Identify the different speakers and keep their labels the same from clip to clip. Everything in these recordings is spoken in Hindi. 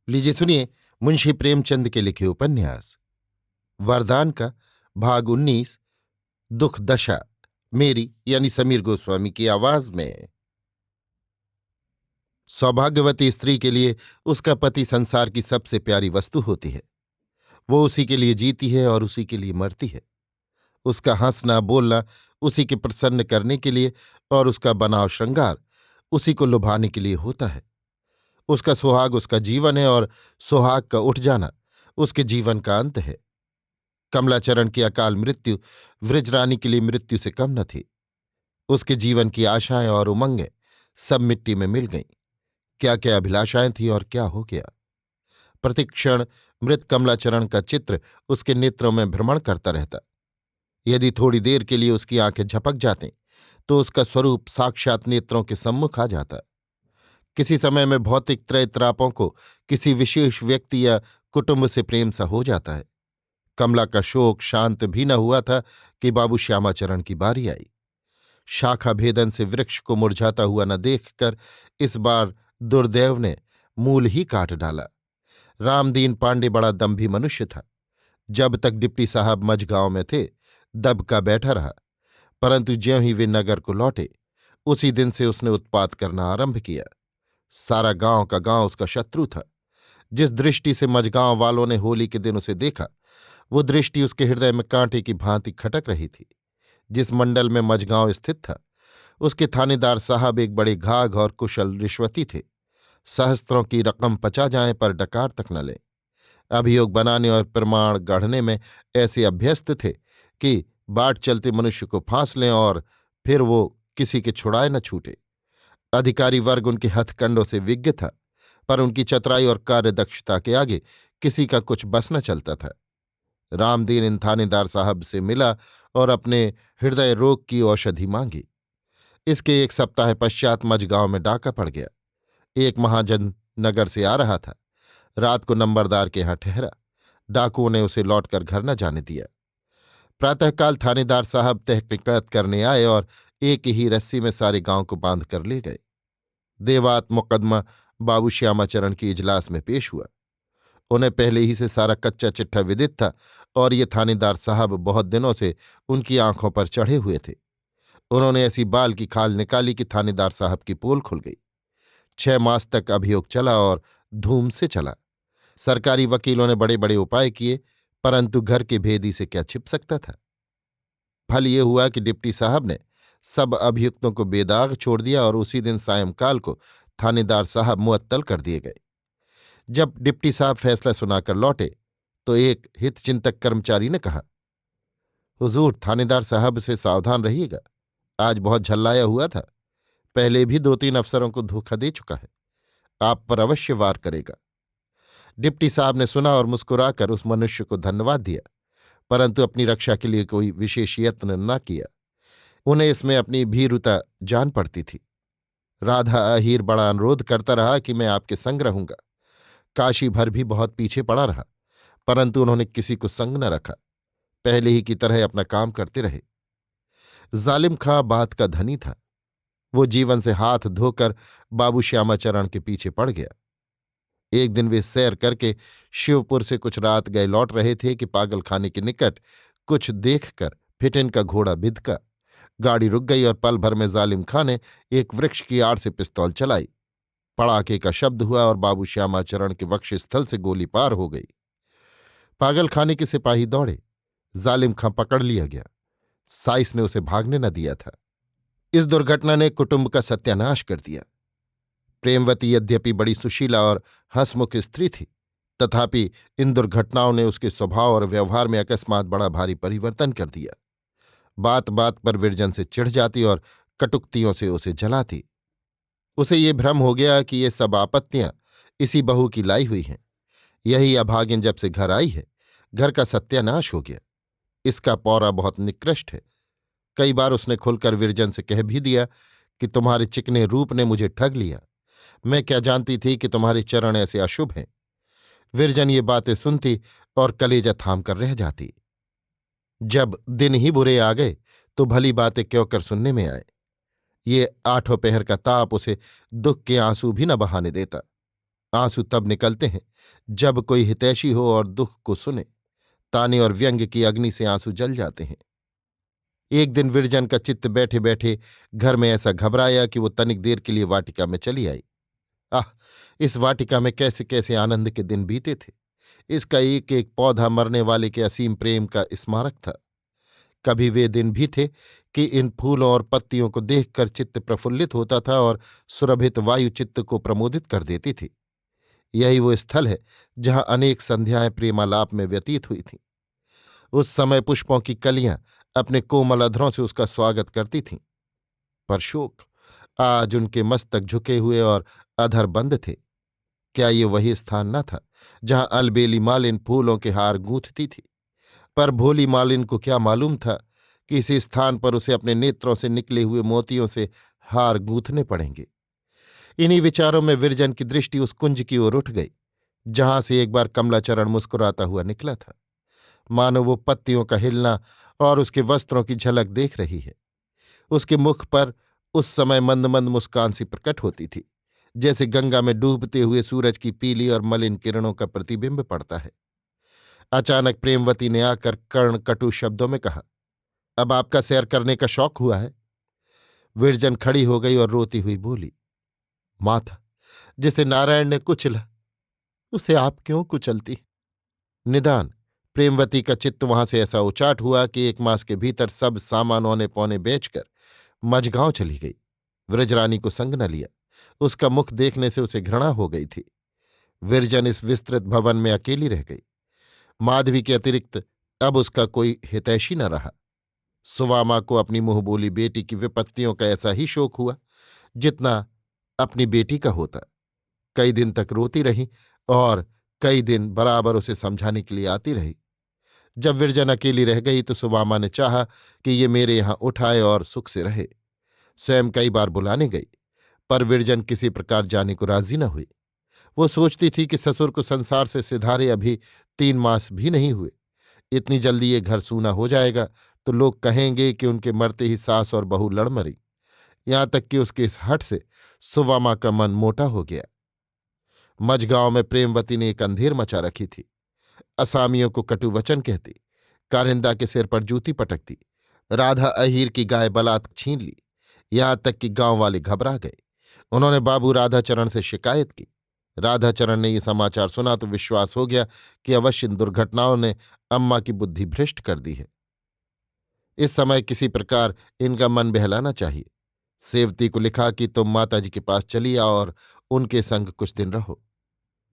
Speaker 1: लीजिए सुनिए मुंशी प्रेमचंद के लिखे उपन्यास वरदान का भाग 19 दुख दशा मेरी यानी समीर गोस्वामी की आवाज में। सौभाग्यवती स्त्री के लिए उसका पति संसार की सबसे प्यारी वस्तु होती है। वो उसी के लिए जीती है और उसी के लिए मरती है। उसका हंसना बोलना उसी के प्रसन्न करने के लिए और उसका बनाव श्रृंगार उसी को लुभाने के लिए होता है। उसका सुहाग उसका जीवन है और सुहाग का उठ जाना उसके जीवन का अंत है। कमलाचरण की अकाल मृत्यु वृजरानी के लिए मृत्यु से कम न थी। उसके जीवन की आशाएं और उमंगें सब मिट्टी में मिल गईं। क्या क्या अभिलाषाएं थीं और क्या हो गया। प्रतिक्षण मृत कमलाचरण का चित्र उसके नेत्रों में भ्रमण करता रहता। यदि थोड़ी देर के लिए उसकी आंखें झपक जातीं तो उसका स्वरूप साक्षात नेत्रों के सम्मुख आ जाता। किसी समय में भौतिक त्रयत्रापों को किसी विशेष व्यक्ति या कुटुंब से प्रेम सा हो जाता है। कमला का शोक शांत भी न हुआ था कि बाबू श्यामाचरण की बारी आई। शाखा भेदन से वृक्ष को मुरझाता हुआ न देखकर इस बार दुर्दैव ने मूल ही काट डाला। रामदीन पांडे बड़ा दम्भी मनुष्य था। जब तक डिप्टी साहब मझगांव में थे दबका बैठा रहा, परंतु ज्यों ही वे नगर को लौटे उसी दिन से उसने उत्पात करना आरंभ किया। सारा गांव का गांव उसका शत्रु था। जिस दृष्टि से मझगांव वालों ने होली के दिन उसे देखा वो दृष्टि उसके हृदय में कांटे की भांति खटक रही थी। जिस मंडल में मझगांव स्थित था उसके थानेदार साहब एक बड़े घाघ और कुशल रिश्वती थे। सहस्त्रों की रकम पचा जाए पर डकार तक न ले। अभियोग बनाने और प्रमाण गढ़ने में ऐसे अभ्यस्त थे कि बाट चलते मनुष्य को फांस लें और फिर वो किसी के छुड़ाए न छूटे। अधिकारी वर्ग उनके हथकंडों से विज्ञ था, पर उनकी चतुराई और कार्यदक्षता के आगे किसी का कुछ बस न चलता था। रामदीन इन थानेदार साहब से मिला और अपने हृदय रोग की औषधि मांगी। इसके एक सप्ताह पश्चात मझगांव में डाका पड़ गया। एक महाजन नगर से आ रहा था। रात को नंबरदार के यहाँ ठहरा। डाकुओं ने उसे लौटकर घर न जाने दिया। प्रातःकाल थानेदार साहब तहकीकात करने आए और एक ही रस्सी में सारे गांव को बांध कर ले गए। देवात मुकदमा बाबू श्यामाचरण की इजलास में पेश हुआ। उन्हें पहले ही से सारा कच्चा चिट्ठा विदित था और ये थानेदार साहब बहुत दिनों से उनकी आंखों पर चढ़े हुए थे। उन्होंने ऐसी बाल की खाल निकाली कि थानेदार साहब की पोल खुल गई। 6 मास तक अभियोग चला और धूम से चला। सरकारी वकीलों ने बड़े बड़े उपाय किए, परंतु घर के भेदी से क्या छिप सकता था। फल ये हुआ कि डिप्टी साहब ने सब अभियुक्तों को बेदाग छोड़ दिया और उसी दिन सायंकाल को थानेदार साहब मुअत्तल कर दिए गए। जब डिप्टी साहब फैसला सुनाकर लौटे तो एक हितचिंतक कर्मचारी ने कहा, हुजूर थानेदार साहब से सावधान रहिएगा। आज बहुत झल्लाया हुआ था। पहले भी 2-3 अफसरों को धोखा दे चुका है। आप पर अवश्य वार करेगा। डिप्टी साहब ने सुना और मुस्कुराकर उस मनुष्य को धन्यवाद दिया, परंतु अपनी रक्षा के लिए कोई विशेष यत्न न किया। उन्हें इसमें अपनी भीरुता जान पड़ती थी। राधा अहीर बड़ा अनुरोध करता रहा कि मैं आपके संग रहूंगा। काशी भर भी बहुत पीछे पड़ा रहा, परंतु उन्होंने किसी को संग न रखा। पहले ही की तरह अपना काम करते रहे। जालिम खां बात का धनी था। वो जीवन से हाथ धोकर बाबू श्यामाचरण के पीछे पड़ गया। एक दिन वे सैर करके शिवपुर से कुछ रात गए लौट रहे थे कि पागलखाने के निकट कुछ देखकर फिटिन का घोड़ा बिधका। गाड़ी रुक गई और पल भर में जालिम खां ने एक वृक्ष की आड़ से पिस्तौल चलाई। पड़ाके का शब्द हुआ और बाबू श्यामाचरण के वक्षस्थल से गोली पार हो गई। पागलखाने के सिपाही दौड़े। जालिम खां पकड़ लिया गया। साइस ने उसे भागने न दिया था। इस दुर्घटना ने कुटुंब का सत्यानाश कर दिया। प्रेमवती यद्यपि बड़ी सुशीला और हंसमुख स्त्री थी, तथापि इन दुर्घटनाओं ने उसके स्वभाव और व्यवहार में अकस्मात बड़ा भारी परिवर्तन कर दिया। बात बात पर विरजन से चिढ़ जाती और कटुक्तियों से उसे जलाती। उसे ये भ्रम हो गया कि ये सब आपत्तियां इसी बहू की लाई हुई हैं। यही अभागिन जब से घर आई है घर का सत्यानाश हो गया। इसका पौरा बहुत निकृष्ट है। कई बार उसने खुलकर विरजन से कह भी दिया कि तुम्हारे चिकने रूप ने मुझे ठग लिया। मैं क्या जानती थी कि तुम्हारे चरण ऐसे अशुभ हैं। विरजन ये बातें सुनती और कलेजा थाम कर रह जाती। जब दिन ही बुरे आ गए तो भली बातें क्यों कर सुनने में आए। ये 8 पहर का ताप उसे दुख के आंसू भी न बहाने देता। आंसू तब निकलते हैं जब कोई हितैषी हो और दुख को सुने। ताने और व्यंग की अग्नि से आंसू जल जाते हैं। एक दिन विरजन का चित्त बैठे बैठे घर में ऐसा घबराया कि वो तनिक देर के लिए वाटिका में चली आई। आह, इस वाटिका में कैसे कैसे आनंद के दिन बीते थे। इसका एक एक पौधा मरने वाले के असीम प्रेम का स्मारक था। कभी वे दिन भी थे कि इन फूलों और पत्तियों को देखकर चित्त प्रफुल्लित होता था और सुरभित वायु चित्त को प्रमोदित कर देती थी। यही वो स्थल है जहां अनेक संध्याएं प्रेमालाप में व्यतीत हुई थीं। उस समय पुष्पों की कलियां अपने कोमल अधरों से उसका स्वागत करती थीं। पर शोक, आज उनके मस्तक झुके हुए और अधर बंद थे। क्या ये वही स्थान न था जहां अलबेली मालिन फूलों के हार गूंथती थी? पर भोली मालिन को क्या मालूम था कि इसी स्थान पर उसे अपने नेत्रों से निकले हुए मोतियों से हार गूंथने पड़ेंगे। इन्हीं विचारों में विरजन की दृष्टि उस कुंज की ओर उठ गई जहां से एक बार कमलाचरण मुस्कुराता हुआ निकला था। मानो वो पत्तियों का हिलना और उसके वस्त्रों की झलक देख रही है। उसके मुख पर उस समय मंद मंद मुस्कान सी प्रकट होती थी, जैसे गंगा में डूबते हुए सूरज की पीली और मलिन किरणों का प्रतिबिंब पड़ता है। अचानक प्रेमवती ने आकर कर्ण कटु शब्दों में कहा, अब आपका सैर करने का शौक हुआ है? विरजन खड़ी हो गई और रोती हुई बोली, माता, जिसे नारायण ने कुचला उसे आप क्यों कुचलती? निदान प्रेमवती का चित्त वहां से ऐसा उचाट हुआ कि 1 मास के भीतर सब सामान औने पौने बेचकर मझगांव चली गई। व्रजरानी को संग न लिया। उसका मुख देखने से उसे घृणा हो गई थी। विरजन इस विस्तृत भवन में अकेली रह गई। माधवी के अतिरिक्त अब उसका कोई हितैषी न रहा। सुवामा को अपनी मुंहबोली बेटी की विपत्तियों का ऐसा ही शोक हुआ जितना अपनी बेटी का होता। कई दिन तक रोती रही और कई दिन बराबर उसे समझाने के लिए आती रही। जब विरजन अकेली रह गई तो सुवामा ने चाहा कि ये मेरे यहां उठाए और सुख से रहे। स्वयं कई बार बुलाने गई, पर विरजन किसी प्रकार जाने को राजी न हुई। वो सोचती थी कि ससुर को संसार से सिधारे अभी 3 मास भी नहीं हुए। इतनी जल्दी ये घर सूना हो जाएगा तो लोग कहेंगे कि उनके मरते ही सास और बहू लड़ मरी। यहां तक कि उसके इस हठ से सुवामा का मन मोटा हो गया। मझगांव में प्रेमवती ने एक अंधेर मचा रखी थी। असामियों को कटु वचन कहती, कारिंदा के सिर पर जूती पटकती, राधा अहीर की गाय बलात् छीन ली। यहां तक कि गांव वाले घबरा गए। उन्होंने बाबू राधाचरण से शिकायत की। राधाचरण ने यह समाचार सुना तो विश्वास हो गया कि अवश्य इन दुर्घटनाओं ने अम्मा की बुद्धि भ्रष्ट कर दी है। इस समय किसी प्रकार इनका मन बहलाना चाहिए। सेवती को लिखा कि तुम माताजी के पास चली आओ और उनके संग कुछ दिन रहो।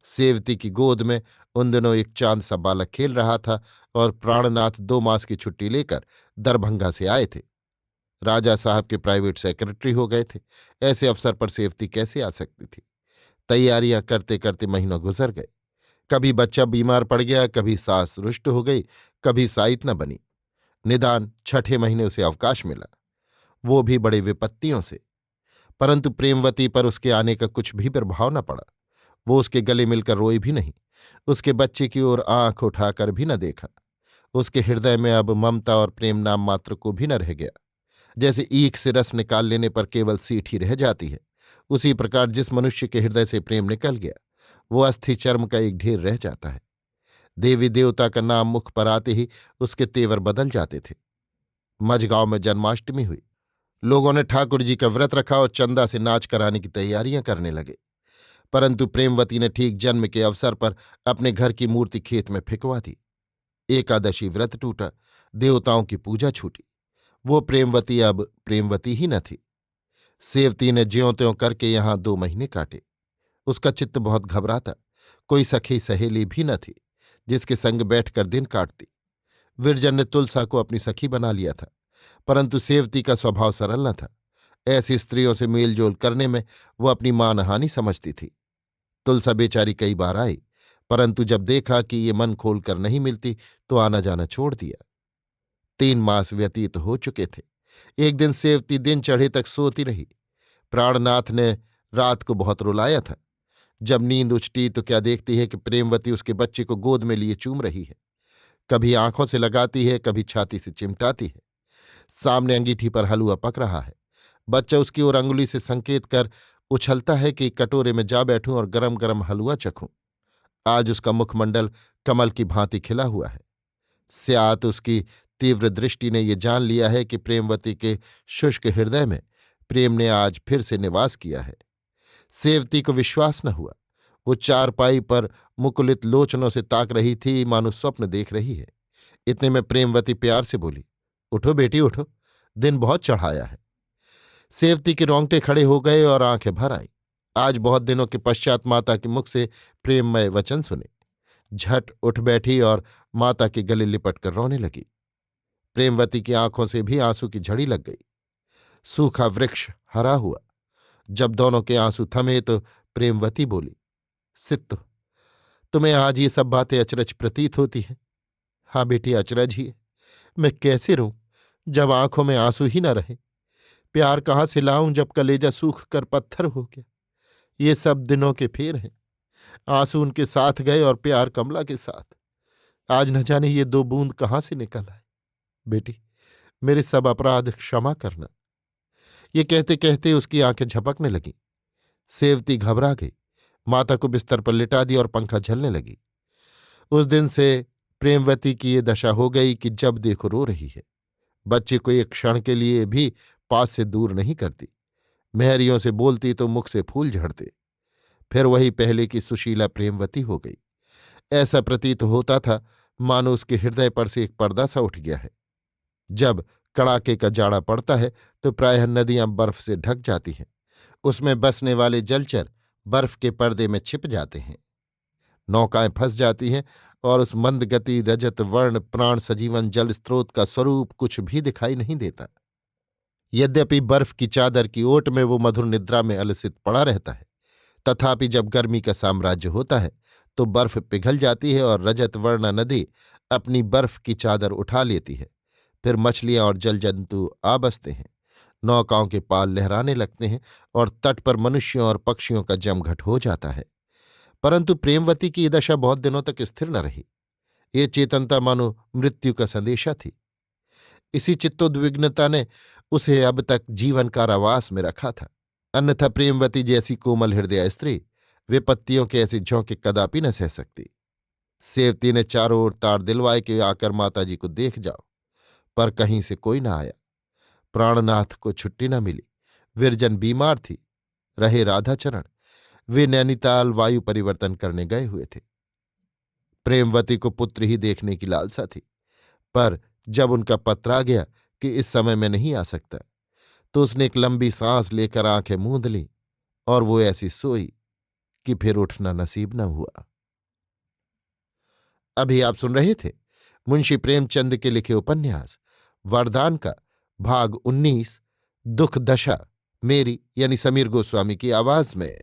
Speaker 1: सेवती की गोद में उन दिनों एक चांद सा बालक खेल रहा था और प्राणनाथ 2 मास की छुट्टी लेकर दरभंगा से आए थे। राजा साहब के प्राइवेट सेक्रेटरी हो गए थे। ऐसे अवसर पर सेवती कैसे आ सकती थी? तैयारियां करते करते महीनों गुजर गए। कभी बच्चा बीमार पड़ गया, कभी सास रुष्ट हो गई, कभी साइत न बनी। निदान 6ठे महीने उसे अवकाश मिला, वो भी बड़े विपत्तियों से। परंतु प्रेमवती पर उसके आने का कुछ भी प्रभाव न पड़ा। वो उसके गले मिलकर रोई भी नहीं, उसके बच्चे की ओर आंख उठाकर भी न देखा। उसके हृदय में अब ममता और प्रेम नाम मात्र को भी न रह गया। जैसे ईख से रस निकाल लेने पर केवल सीठ ही रह जाती है, उसी प्रकार जिस मनुष्य के हृदय से प्रेम निकल गया वो अस्थि चर्म का एक ढेर रह जाता है। देवी देवता का नाम मुख पर आते ही उसके तेवर बदल जाते थे। मझगांव में जन्माष्टमी हुई। लोगों ने ठाकुर जी का व्रत रखा और चंदा से नाच कराने की तैयारियां करने लगे। परंतु प्रेमवती ने ठीक जन्म के अवसर पर अपने घर की मूर्ति खेत में फिकवा दी। एकादशी व्रत टूटा, देवताओं की पूजा छूटी। वो प्रेमवती अब प्रेमवती ही न थी। सेवती ने ज्यों त्यों करके यहां 2 महीने काटे। उसका चित्त बहुत घबराता। कोई सखी सहेली भी न थी जिसके संग बैठकर दिन काटती। विरजन ने तुलसा को अपनी सखी बना लिया था, परंतु सेवती का स्वभाव सरल न था। ऐसी स्त्रियों से मेलजोल करने में वो अपनी मानहानि समझती थी। तुलसा बेचारी कई बार आई, परंतु जब देखा कि ये मन खोलकर नहीं मिलती तो आना जाना छोड़ दिया। 3 मास व्यतीत हो चुके थे। एक दिन सेवती दिन चढ़े तक सोती रही। प्राणनाथ ने रात को बहुत रुलाया था। जब नींद उछटी तो क्या देखती है कि प्रेमवती उसके बच्चे को गोद में लिए चूम रही है। कभी आंखों से लगाती है, कभी छाती से चिमटाती है। सामने अंगीठी पर हलवा पक रहा है। बच्चा उसकी ओर अंगुली से संकेत कर उछलता है कि कटोरे में जा बैठूं और गरम गरम हलवा चखूं। आज उसका मुखमंडल कमल की भांति खिला हुआ है। स्यात उसकी तीव्र दृष्टि ने ये जान लिया है कि प्रेमवती के शुष्क हृदय में प्रेम ने आज फिर से निवास किया है। सेवती को विश्वास न हुआ। वो चारपाई पर मुकुलित लोचनों से ताक रही थी, मानो स्वप्न देख रही है। इतने में प्रेमवती प्यार से बोली, उठो बेटी उठो, दिन बहुत चढ़ाया है। सेवती के रोंगटे खड़े हो गए और आंखें भर आईं। आज बहुत दिनों के पश्चात माता के मुख से प्रेममय वचन सुने। झट उठ बैठी और माता के गले लिपट कर रोने लगी। प्रेमवती की आंखों से भी आंसू की झड़ी लग गई। सूखा वृक्ष हरा हुआ। जब दोनों के आंसू थमे तो प्रेमवती बोली, सित्तो, तुम्हें आज ये सब बातें अचरज प्रतीत होती हैं। हाँ बेटी, अचरज ही है। मैं कैसे रहूं जब आंखों में आंसू ही न रहे। प्यार कहाँ से लाऊं जब कलेजा सूख कर पत्थर हो गया। ये सब दिनों के फेर हैं। आंसू उनके साथ गए और प्यार कमला के साथ। आज न जाने ये दो बूंद कहाँ से निकल आए। बेटी, मेरे सब अपराध क्षमा करना। ये कहते कहते उसकी आंखें झपकने लगीं। सेवती घबरा गई, माता को बिस्तर पर लिटा दी और पंखा झलने लगी। उस दिन से प्रेमवती की ये दशा हो गई कि जब देखो रो रही है। बच्चे को एक क्षण के लिए भी पास से दूर नहीं करती। मेहरियों से बोलती तो मुख से फूल झड़ते। फिर वही पहले की सुशीला प्रेमवती हो गई। ऐसा प्रतीत होता था मानो उसके हृदय पर से एक पर्दा सा उठ गया है। जब कड़ाके का जाड़ा पड़ता है तो प्रायः नदियां बर्फ से ढक जाती हैं। उसमें बसने वाले जलचर बर्फ के पर्दे में छिप जाते हैं। नौकाएं फंस जाती हैं और उस मंदगति रजत वर्ण प्राण सजीवन जल स्रोत का स्वरूप कुछ भी दिखाई नहीं देता। यद्यपि बर्फ की चादर की ओट में वो मधुर निद्रा में अलसित पड़ा रहता है, तथापि जब गर्मी का साम्राज्य होता है तो बर्फ पिघल जाती है और रजत वर्ण नदी अपनी बर्फ की चादर उठा लेती है। फिर मछलियां और जल जंतु आ बसते हैं। नौकाओं के पाल लहराने लगते हैं और तट पर मनुष्यों और पक्षियों का जमघट हो जाता है। परंतु प्रेमवती की ये दशा बहुत दिनों तक स्थिर न रही। ये चेतनता मानो मृत्यु का संदेशा थी। इसी चित्तोद्विग्नता ने उसे अब तक जीवन कारावास में रखा था। अन्यथा प्रेमवती जैसी कोमल हृदय स्त्री विपत्तियों के ऐसे झोंके कदापि न सह सकती। सेवती ने चारों ओर तार दिलवाए कि आकर माताजी को देख जाओ, पर कहीं से कोई न आया। प्राणनाथ को छुट्टी न मिली। विरजन बीमार थी। रहे राधाचरण, वे नैनीताल वायु परिवर्तन करने गए हुए थे। प्रेमवती को पुत्र ही देखने की लालसा थी, पर जब उनका पत्र आ गया कि इस समय में नहीं आ सकता, तो उसने एक लंबी सांस लेकर आंखें मूंद लीं और वो ऐसी सोई कि फिर उठना नसीब न हुआ। अभी आप सुन रहे थे मुंशी प्रेमचंद के लिखे उपन्यास वरदान का भाग 19 दुख दशा, मेरी यानी समीर गोस्वामी की आवाज में।